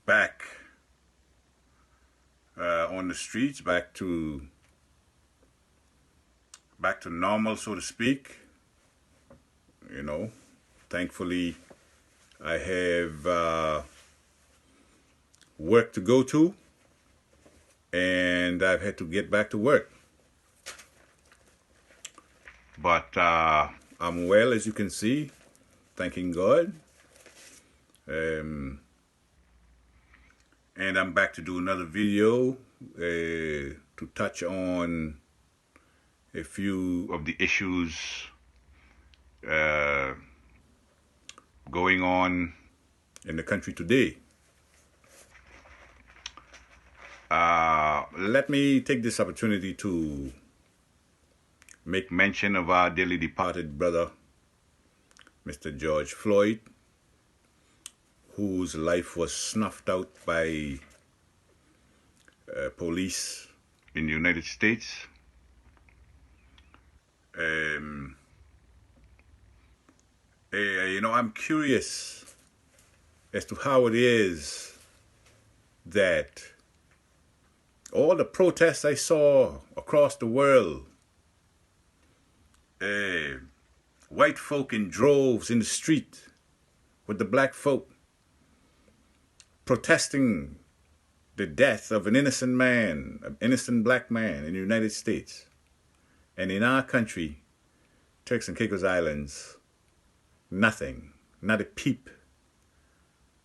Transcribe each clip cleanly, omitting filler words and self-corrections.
back on the streets, back to normal, so to speak. You know, thankfully, I have work to go to, and I've had to get back to work. But I'm well, as you can see, thanking God. And I'm back to do another video to touch on a few of the issues going on in the country today. Let me take this opportunity to make mention of our dearly departed brother, Mr. George Floyd, whose life was snuffed out by police in the United States. I'm curious as to how it is that all the protests I saw across the world, white folk in droves in the street with the black folk protesting the death of an innocent man, an innocent black man in the United States. And in our country, Turks and Caicos Islands, nothing, not a peep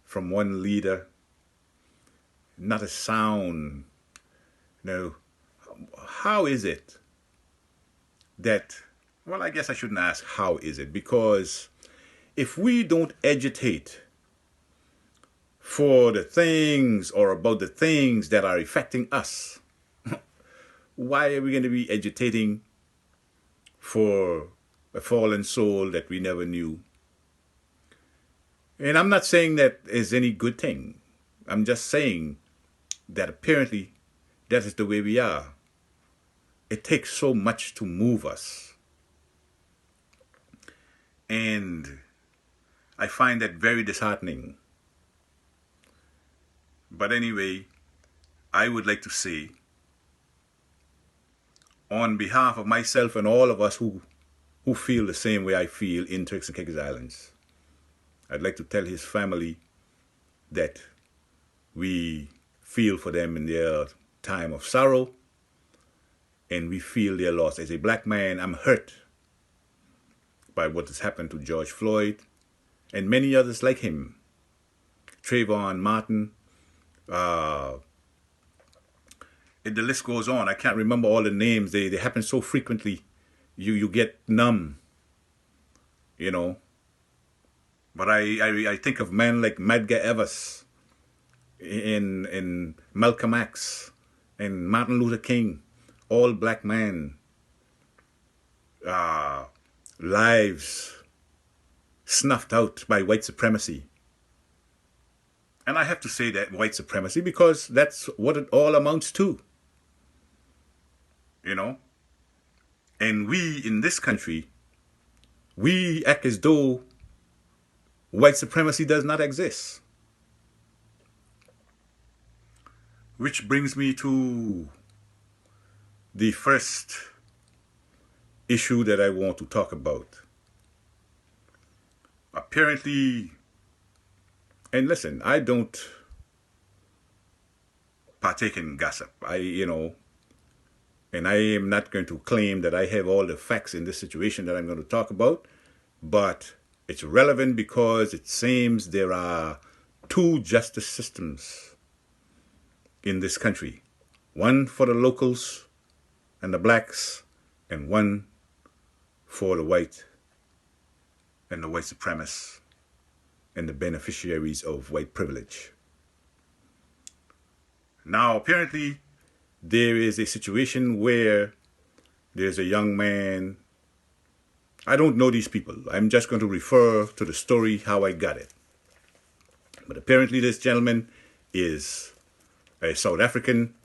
from one leader, not a sound. Now, how is it that, well, I guess I shouldn't ask how is it, because if we don't agitate for the things or about the things that are affecting us, why are we going to be agitating for a fallen soul that we never knew? And I'm not saying that is any good thing. I'm just saying that apparently that is the way we are. It takes so much to move us. And I find that very disheartening. But anyway, I would like to say, on behalf of myself and all of us who feel the same way I feel in Turks and Caicos Islands, I'd like to tell his family that we feel for them in their time of sorrow, and we feel their loss. As a black man, I'm hurt by what has happened to George Floyd and many others like him. Trayvon Martin, the list goes on. I can't remember all the names. They happen so frequently, you get numb, you know. But I think of men like Medgar Evers, in Malcolm X, and Martin Luther King, all black men, lives snuffed out by white supremacy. And I have to say that white supremacy because that's what it all amounts to, you know. And we in this country, we act as though white supremacy does not exist. Which brings me to the first issue that I want to talk about. Apparently, and listen, I don't partake in gossip. And I am not going to claim that I have all the facts in this situation that I'm going to talk about, but it's relevant because it seems there are two justice systems in this country. One for the locals and the blacks, and one for the white and the white supremacists and the beneficiaries of white privilege. Now, apparently, there is a situation where there's a young man. I don't know these people. I'm just going to refer to the story, how I got it. But apparently this gentleman is a South African.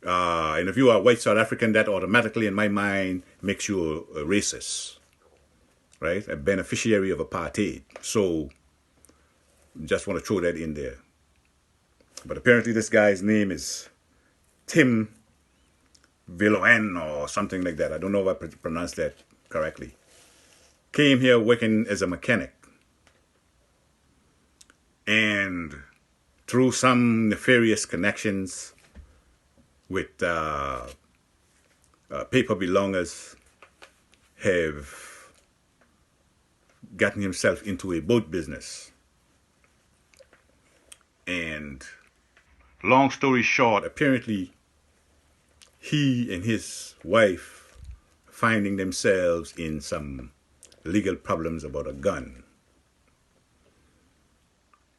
And if you are a white South African, that automatically, in my mind, makes you a racist, right? A beneficiary of apartheid. So just want to throw that in there. But apparently this guy's name is Tim Villoen or something like that. I don't know if I pronounced that correctly. Came here working as a mechanic. And through some nefarious connections with paper belongers, have gotten himself into a boat business. And long story short, apparently he and his wife finding themselves in some legal problems about a gun.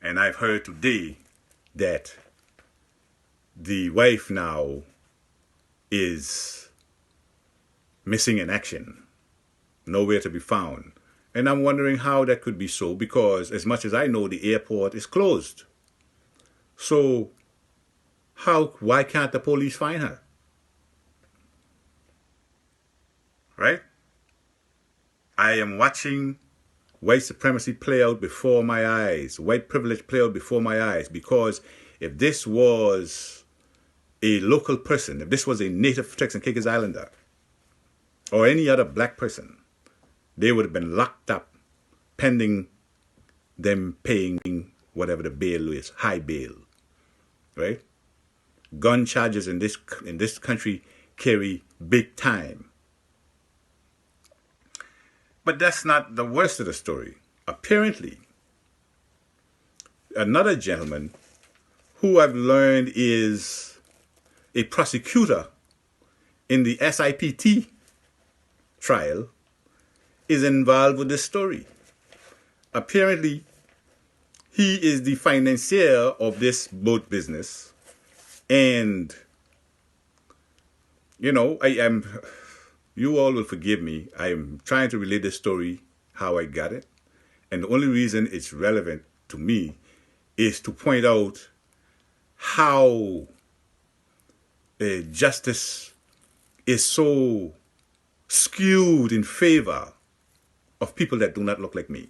And I've heard today that the wife now is missing in action, nowhere to be found. And I'm wondering how that could be so, because as much as I know, the airport is closed. So why can't the police find her? Right? I am watching white supremacy play out before my eyes, white privilege play out before my eyes, because if this was a local person, if this was a native Turks and Caicos Islander, or any other black person, they would have been locked up pending them paying whatever the bail is, high bail, right? Gun charges in this country carry big time. But that's not the worst of the story. Apparently, another gentleman who I've learned is a prosecutor in the SIPT trial is involved with this story. Apparently, he is the financier of this boat business. And, you know, you all will forgive me. I am trying to relate this story, how I got it. And the only reason it's relevant to me is to point out how justice is so skewed in favor of people that do not look like me.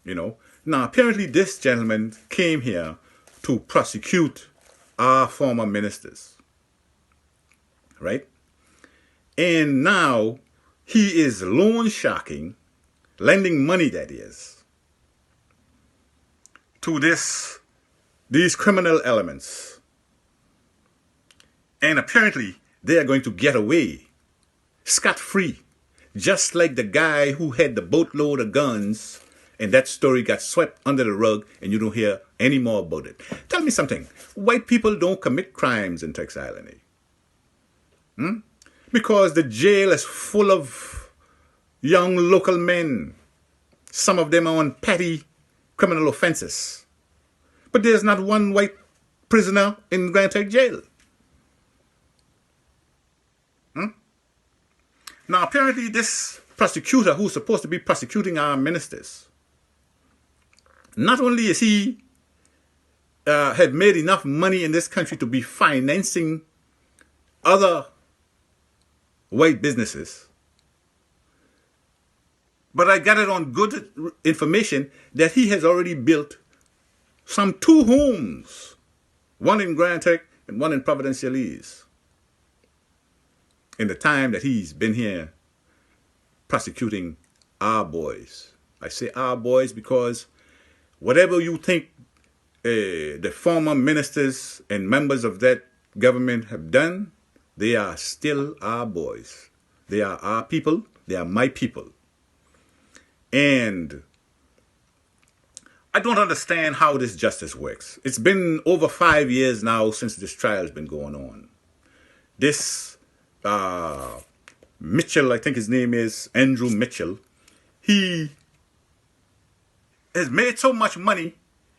You know? Now, apparently this gentleman came here to prosecute our former ministers. Right? And now he is loan sharking, lending money, that is, to these criminal elements. And apparently they are going to get away scot-free, just like the guy who had the boatload of guns, and that story got swept under the rug and you don't hear any more about it. Tell me something. White people don't commit crimes in Turks Island. Because the jail is full of young local men. Some of them are on petty criminal offenses. But there's not one white prisoner in Grand Turk jail. Now, apparently this prosecutor who's supposed to be prosecuting our ministers, not only is he had made enough money in this country to be financing other white businesses, but I got it on good information that he has already built some 2 homes, one in Grand Turk and one in Providenciales, in the time that he's been here prosecuting our boys. I say our boys because whatever you think the former ministers and members of that government have done, they are still our boys. They are our people. They are my people. And I don't understand how this justice works. It's been over 5 years now since this trial has been going on. This Mitchell, I think his name is Andrew Mitchell, he has made so much money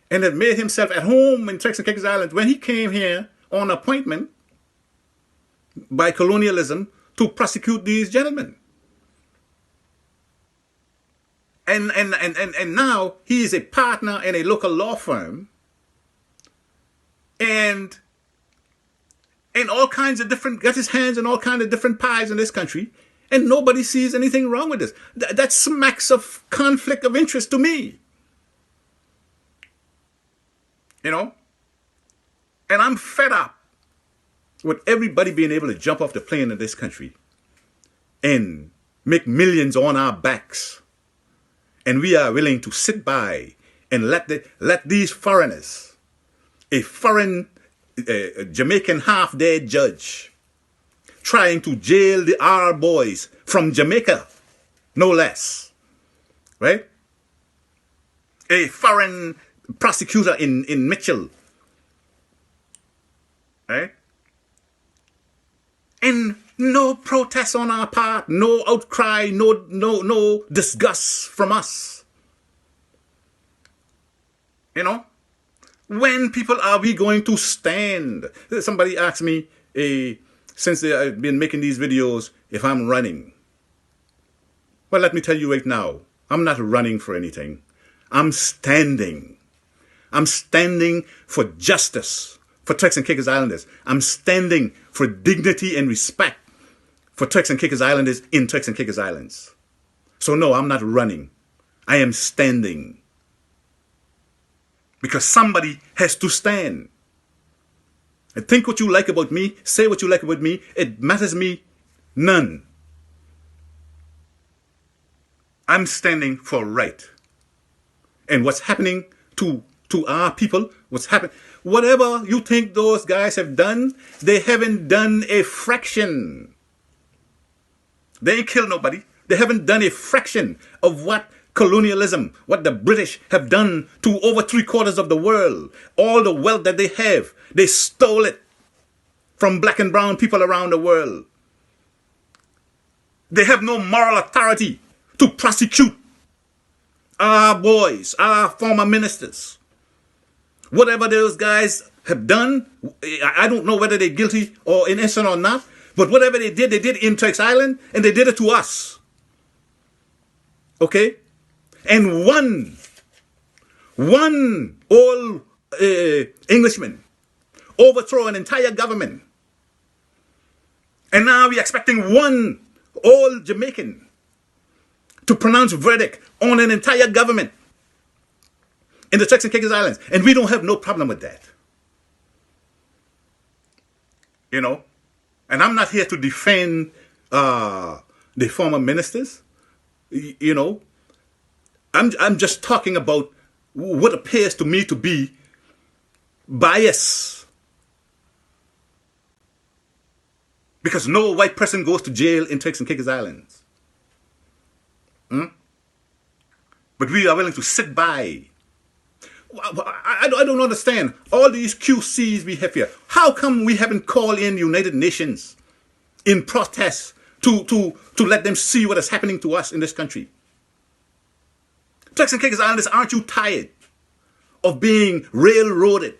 and has made himself at home in Turks and Caicos Islands when he came here on appointment by colonialism to prosecute these gentlemen. And now he is a partner in a local law firm and all kinds of different, got his hands in all kinds of different pies in this country, and nobody sees anything wrong with this. That smacks of conflict of interest to me. You know? And I'm fed up with everybody being able to jump off the plane in this country and make millions on our backs. And we are willing to sit by and let these foreigners, a foreign Jamaican half-dead judge, trying to jail our boys from Jamaica, no less, right? A foreign prosecutor in Mitchell, right? And no protest on our part, no outcry, no disgust from us. You know? When people are we going to stand? Somebody asked me, since I've been making these videos, if I'm running. Well, let me tell you right now, I'm not running for anything. I'm standing. I'm standing for justice for Turks and Caicos Islanders. I'm standing for dignity and respect for Turks and Caicos Islanders in Turks and Caicos Islands. So no, I'm not running. I am standing. Because somebody has to stand. And think what you like about me, say what you like about me, it matters me none. I'm standing for right. And what's happening to our people, whatever you think those guys have done, they haven't done a fraction. They ain't killed nobody. They haven't done a fraction of what colonialism, what the British have done to over 3/4 of the world. All the wealth that they have, they stole it from black and brown people around the world. They have no moral authority to prosecute our boys, our former ministers. Whatever those guys have done, I don't know whether they're guilty or innocent or not, but whatever they did in Turks Island, and they did it to us. Okay? And one old Englishman overthrow an entire government. And now we're expecting one old Jamaican to pronounce verdict on an entire government in the Turks and Caicos Islands. And we don't have no problem with that. You know? And I'm not here to defend the former ministers. You know? I'm just talking about what appears to me to be bias. Because no white person goes to jail in Turks and Caicos Islands. But we are willing to sit by. I don't understand. All these QCs we have here. How come we haven't called in United Nations in protest to let them see what is happening to us in this country? Turks and Caicos Islanders, aren't you tired of being railroaded?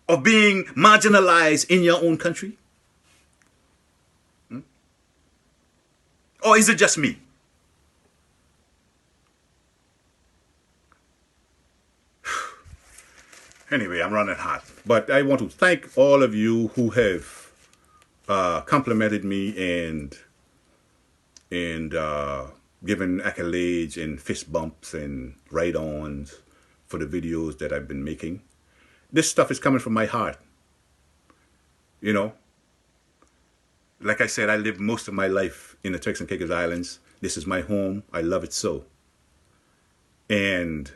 Of being marginalized in your own country? Or is it just me? Anyway, I'm running hot. But I want to thank all of you who have complimented me and given accolades and fist bumps and right-ons for the videos that I've been making. This stuff is coming from my heart. You know? Like I said, I lived most of my life in the Turks and Caicos Islands. This is my home. I love it so. And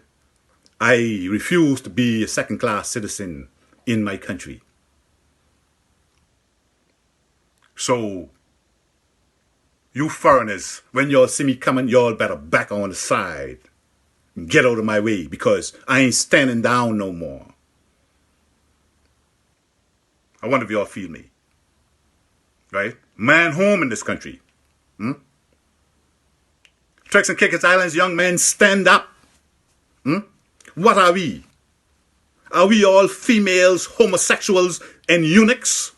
I refuse to be a second-class citizen in my country. So, you foreigners, when y'all see me coming, y'all better back on the side and get out of my way, because I ain't standing down no more. I wonder if y'all feel me. Right? Man home in this country. Turks and Caicos Islands, young men, stand up. What are we? Are we all females, homosexuals, and eunuchs?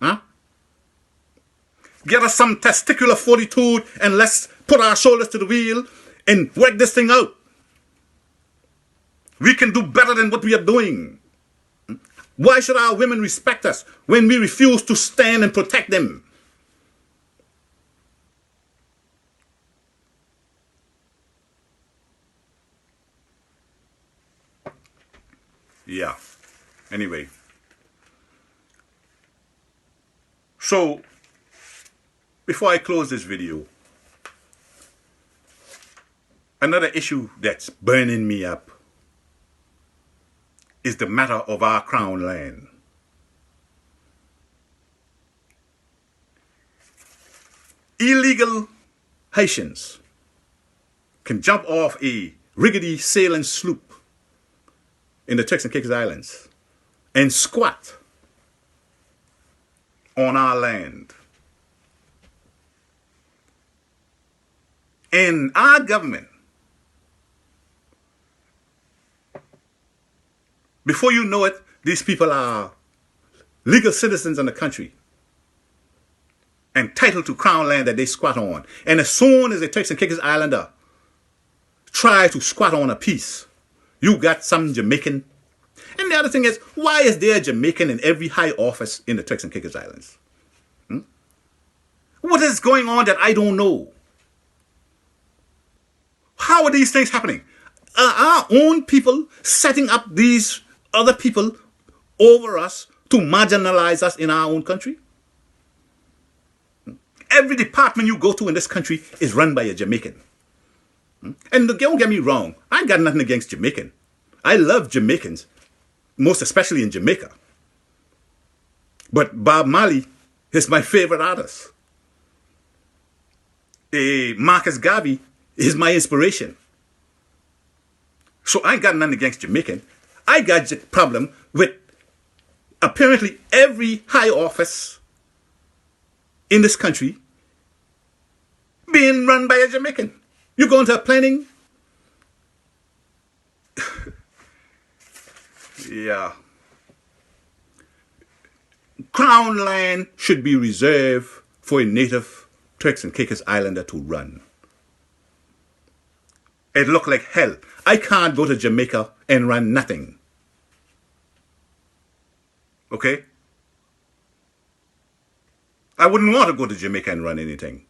Huh? Get us some testicular fortitude and let's put our shoulders to the wheel and work this thing out. We can do better than what we are doing. Why should our women respect us when we refuse to stand and protect them? Yeah. Anyway, so before I close this video, another issue that's burning me up is the matter of our crown land. Illegal Haitians can jump off a rickety sailing sloop in the Turks and Caicos Islands and squat on our land. And our government, before you know it, these people are legal citizens in the country, entitled to crown land that they squat on. And as soon as a Turks and Caicos Islander try to squat on a piece, you got some Jamaican. And the other thing is, why is there a Jamaican in every high office in the Turks and Caicos Islands? What is going on that I don't know? How are these things happening? Are our own people setting up these other people over us to marginalize us in our own country? Every department you go to in this country is run by a Jamaican. And don't get me wrong, I ain't got nothing against Jamaican. I love Jamaicans, most especially in Jamaica. But Bob Marley is my favorite artist. Marcus Garvey is my inspiration. So I ain't got nothing against Jamaican. I got a problem with apparently every high office in this country being run by a Jamaican. You go into a planning. Yeah. Crown land should be reserved for a native Turks and Caicos Islander to run. It looked like hell. I can't go to Jamaica and run nothing. Okay? I wouldn't want to go to Jamaica and run anything.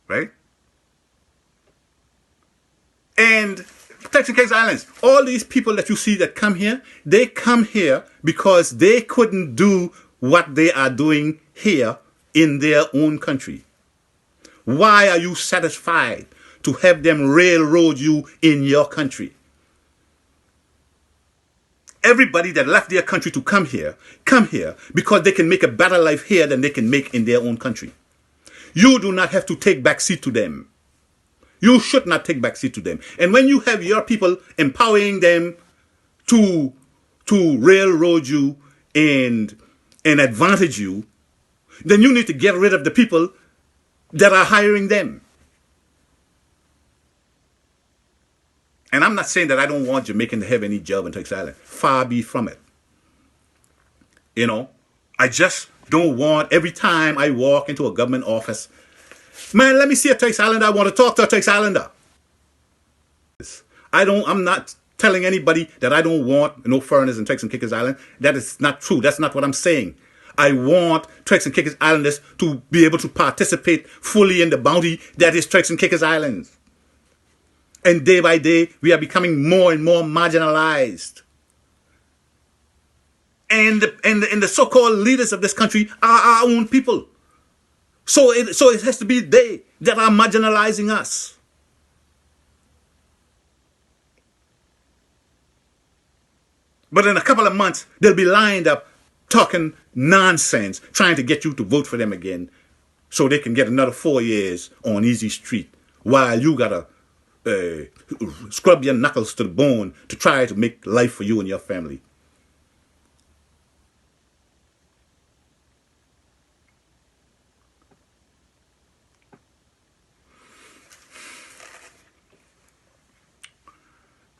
Right? And Turks and Caicos Islands, all these people that you see that come here, they come here because they couldn't do what they are doing here in their own country. Why are you satisfied to have them railroad you in your country? Everybody that left their country to come here because they can make a better life here than they can make in their own country. You do not have to take back seat to them. You should not take back seat to them. And when you have your people empowering them to railroad you and advantage you, then you need to get rid of the people that are hiring them. And I'm not saying that I don't want Jamaican to have any job in Turks Island. Far be from it. You know, I just don't want, every time I walk into a government office, man, let me see a Turks Islander. I want to talk to a Turks Islander. I'm not telling anybody that I don't want no foreigners in Turks and Caicos Island. That is not true. That's not what I'm saying. I want Turks and Caicos Islanders to be able to participate fully in the bounty that is Turks and Caicos Islands. And day by day, we are becoming more and more marginalized. And the so-called leaders of this country are our own people. So it has to be they that are marginalizing us. But in a couple of months, they'll be lined up talking nonsense, trying to get you to vote for them again so they can get another 4 years on easy street while you got to scrub your knuckles to the bone to try to make life for you and your family.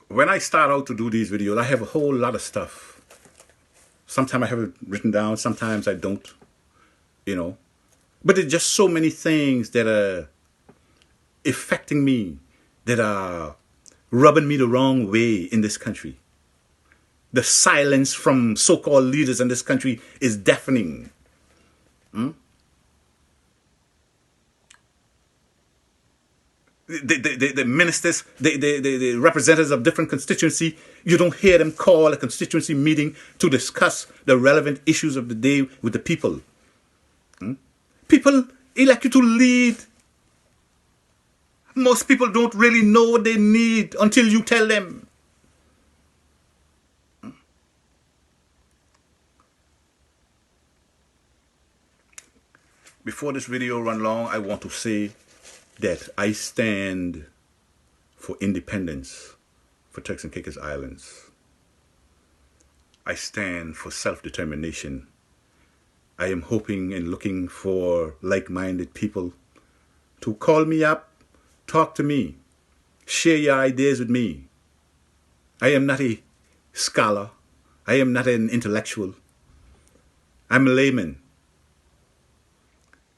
When I start out to do these videos, I have a whole lot of stuff. Sometimes I have it written down, sometimes I don't, you know. But there's just so many things that are affecting me, that are rubbing me the wrong way in this country. The silence from so-called leaders in this country is deafening. the ministers, the representatives of different constituency, you don't hear them call a constituency meeting to discuss the relevant issues of the day with the people. People elect you to lead. Most people don't really know what they need until you tell them. Before this video run long, I want to say that I stand for independence for Turks and Caicos Islands. I stand for self-determination. I am hoping and looking for like-minded people to call me up, talk to me, share your ideas with me. I am not a scholar. I am not an intellectual. I'm a layman.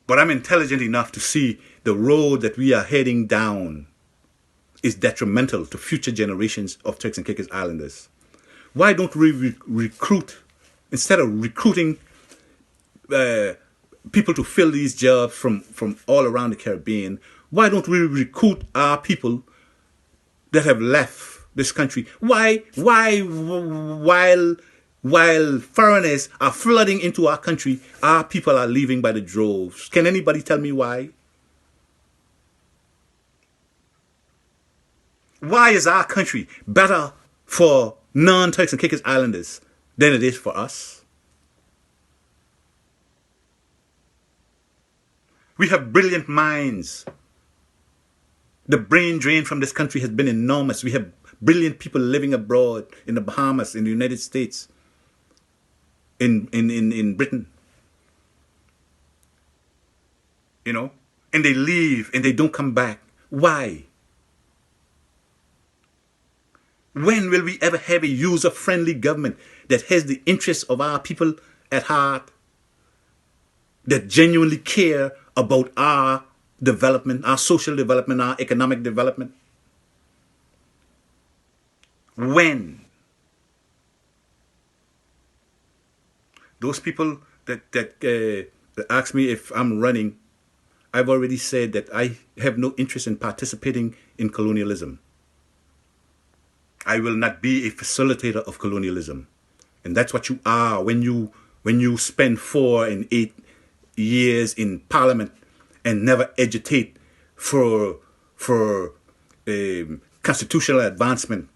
But I'm intelligent enough to see the road that we are heading down is detrimental to future generations of Turks and Caicos Islanders. Why don't we recruit, instead of recruiting people to fill these jobs from all around the Caribbean, why don't we recruit our people that have left this country? Why while foreigners are flooding into our country, our people are leaving by the droves? Can anybody tell me why? Why is our country better for non-Turks and Caicos Islanders than it is for us? We have brilliant minds. The brain drain from this country has been enormous. We have brilliant people living abroad in the Bahamas, in the United States, in Britain. You know? And they leave and they don't come back. Why? When will we ever have a user-friendly government that has the interests of our people at heart, that genuinely care about our development, our social development, our economic development? When? Those people that ask me if I'm running, I've already said that I have no interest in participating in colonialism. I will not be a facilitator of colonialism. And that's what you are when you spend 4 and 8 years in Parliament and never agitate for constitutional advancement.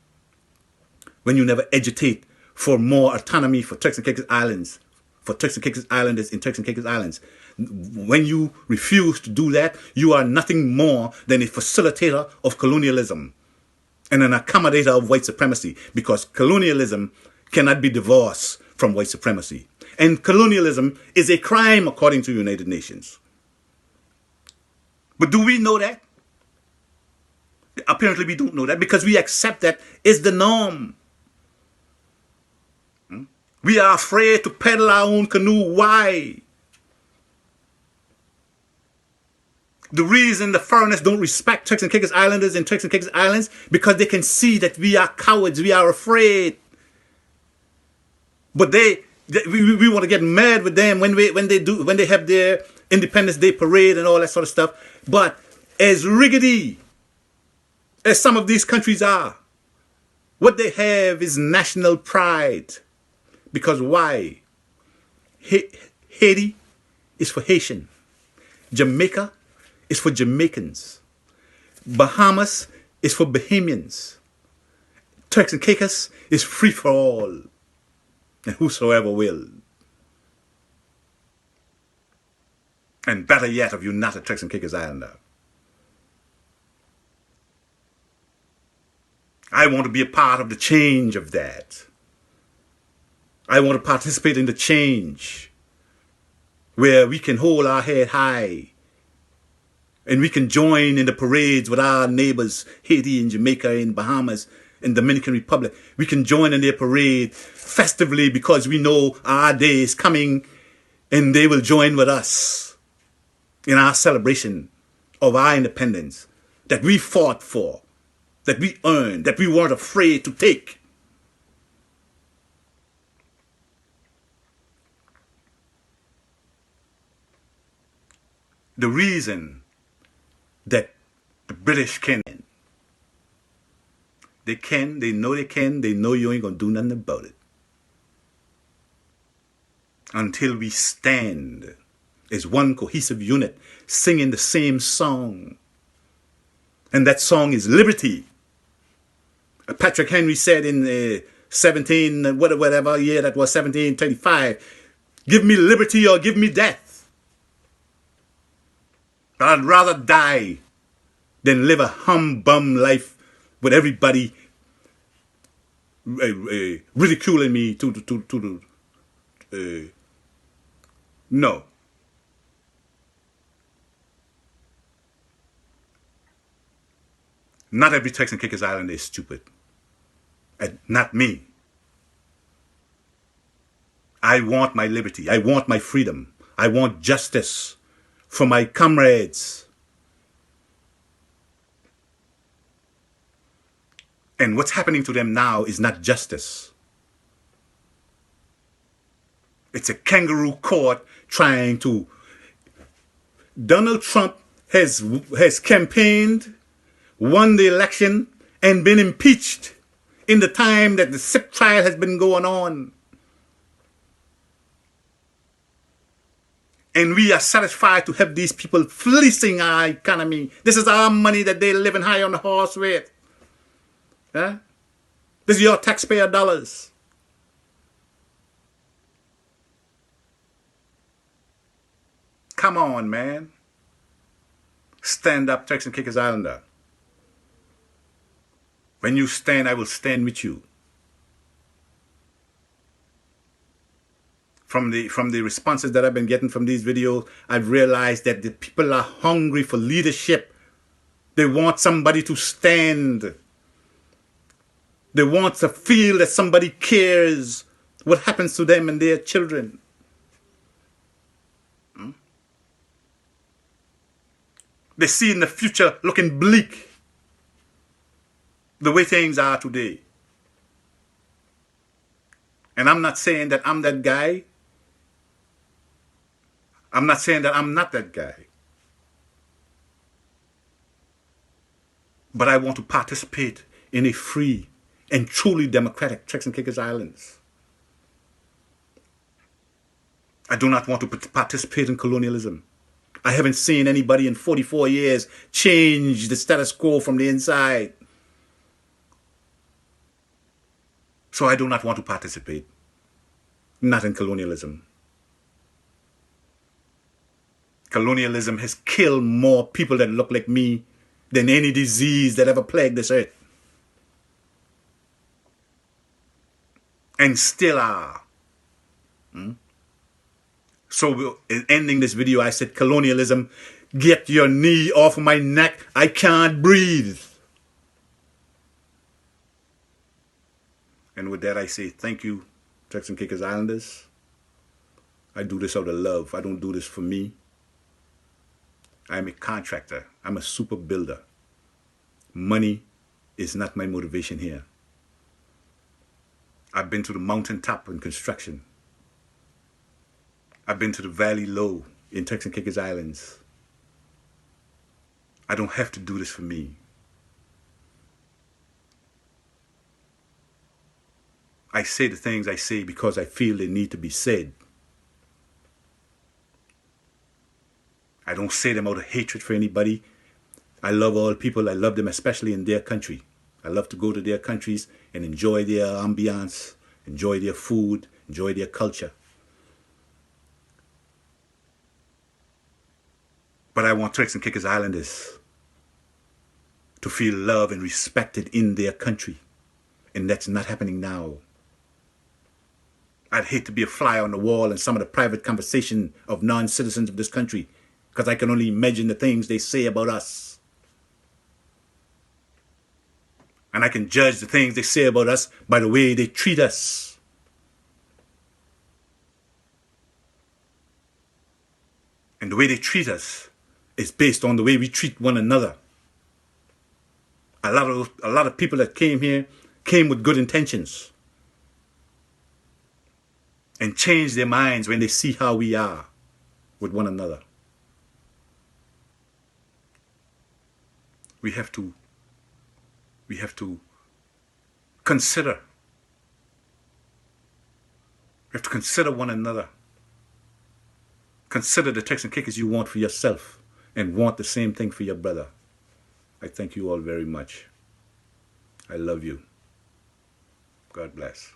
When you never agitate for more autonomy for Turks and Caicos Islands, for Turks and Caicos Islanders in Turks and Caicos Islands. When you refuse to do that, you are nothing more than a facilitator of colonialism and an accommodator of white supremacy, because colonialism cannot be divorced from white supremacy. And colonialism is a crime according to the United Nations. But do we know that? Apparently we don't know that, because we accept that it's the norm. We are afraid to paddle our own canoe. Why? The reason the foreigners don't respect Turks and Caicos Islanders and Turks and Caicos Islands, because they can see that we are cowards, we are afraid. But we want to get mad with them when they have their Independence Day parade and all that sort of stuff. But as rickety as some of these countries are, what they have is national pride. Because why? Haiti is for Haitian. Jamaica is for Jamaicans. Bahamas is for Bahamians. Turks and Caicos is free for all, and whosoever will. And better yet, if you're not a Turks and Caicos Islander. I want to be a part of the change of that. I want to participate in the change where we can hold our head high and we can join in the parades with our neighbors, Haiti and Jamaica and Bahamas and Dominican Republic. We can join in their parade festively because we know our day is coming and they will join with us in our celebration of our independence that we fought for, that we earned, that we weren't afraid to take. The reason that The British can. They can, they know you ain't gonna do nothing about it. Until we stand as one cohesive unit, singing the same song. And that song is liberty. Patrick Henry said in whatever year that was, 1735, give me liberty or give me death. But I'd rather die than live a hum-bum life with everybody ridiculing me no. Not every Texan Kickers Islander is stupid. Not me. I want my liberty. I want my freedom. I want justice for my comrades. And what's happening to them now is not justice. It's a kangaroo court trying to... Donald Trump has campaigned, won the election, and been impeached in the time that the SIP trial has been going on. And we are satisfied to have these people fleecing our economy. This is our money that they're living high on the horse with. Huh? This is your taxpayer dollars. Come on, man. Stand up, Texan Kickers Islander. When you stand, I will stand with you. From the responses that I've been getting from these videos, I've realized that the people are hungry for leadership. They want somebody to stand. They want to feel that somebody cares what happens to them and their children. They see in the future looking bleak the way things are today. And I'm not saying that I'm that guy. I'm not saying that I'm not that guy. But I want to participate in a free and truly democratic Texan Kickers Islands. I do not want to participate in colonialism. I haven't seen anybody in 44 years change the status quo from the inside. So I do not want to participate. Not in colonialism. Colonialism has killed more people that look like me than any disease that ever plagued this earth. And still are. So in ending this video, I said, colonialism, get your knee off my neck. I can't breathe. And with that, I say thank you, Texan Kickers Islanders. I do this out of love. I don't do this for me. I'm a contractor. I'm a super builder. Money is not my motivation here. I've been to the mountaintop in construction. I've been to the valley low in Texan Kickers Islands. I don't have to do this for me. I say the things I say because I feel they need to be said. I don't say them out of hatred for anybody. I love all people. I love them, especially in their country. I love to go to their countries and enjoy their ambiance, enjoy their food, enjoy their culture. But I want Texan Kickers Islanders to feel loved and respected in their country. And that's not happening now. I'd hate to be a fly on the wall in some of the private conversation of non-citizens of this country, because I can only imagine the things they say about us. And I can judge the things they say about us by the way they treat us. And the way they treat us is based on the way we treat one another. A lot of people that came here came with good intentions and change their minds when they see how we are with one another. We have to consider. We have to consider one another. Consider the Turks and Caicos you want for yourself and want the same thing for your brother. I thank you all very much. I love you. God bless.